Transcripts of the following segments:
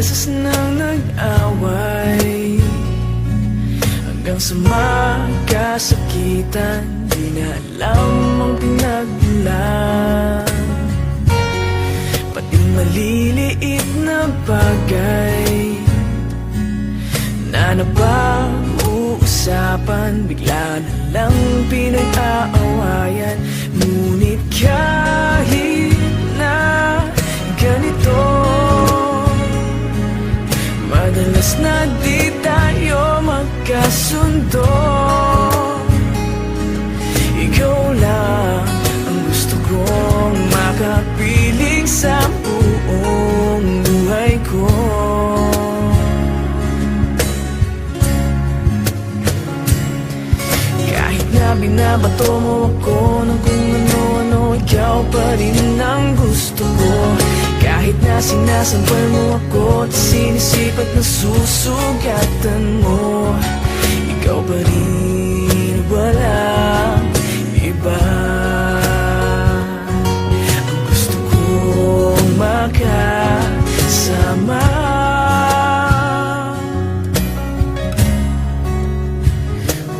beses nang nag-away, hanggang sa magkasakitan. Di na alam ang pinagmulan, pati maliliit na bagay na napag-uusapan, bigla na lang pinag-aawayan. Ngunit kahit na ganito, madalas na di tayo magkasundo. Ikaw lang ang gusto kong makapiling sa buong buhay ko. Kahit na binabato mo ako ng kung ano-ano, ikaw pa rin ang gusto ko. Kahit na sinasampal mo ako at sinisip at nasusugatan mo, ikaw pa rin, walang iba. Ang gusto kong makasama,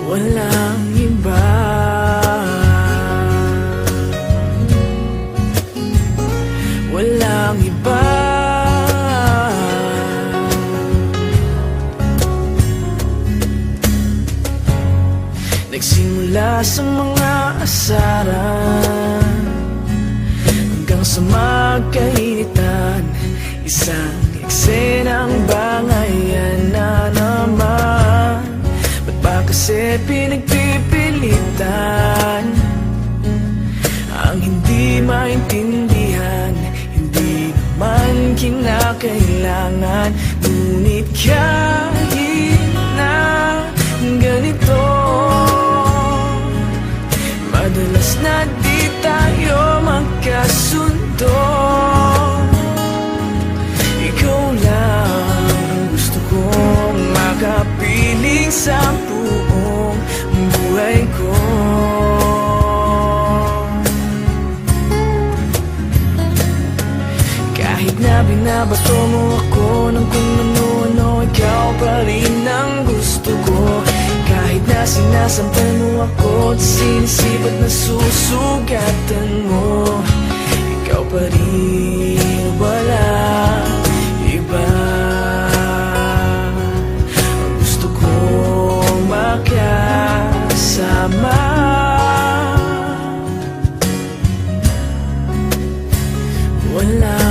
walang iba. Walang iba. Nagsimula sa mga asaran, hanggang sa magkainitan, isang eksenang bangayan na naman. Ba't ba kasi pinagpipilitan ang hindi maintindihan? Hindi naman kinakailangan. Ngunit kahit na ganito, madalas na di tayo magkasundo. Ikaw lang ang gusto kong makapiling sa buong buhay ko. Kahit na binabato mo ako ng kung ano-ano, ikaw pa rin ang gusto ko. Kahit na sinasampal mo ako at sinisip at nasusugatan mo, ikaw pa rin, walang iba. Ang gusto kong makasama, wala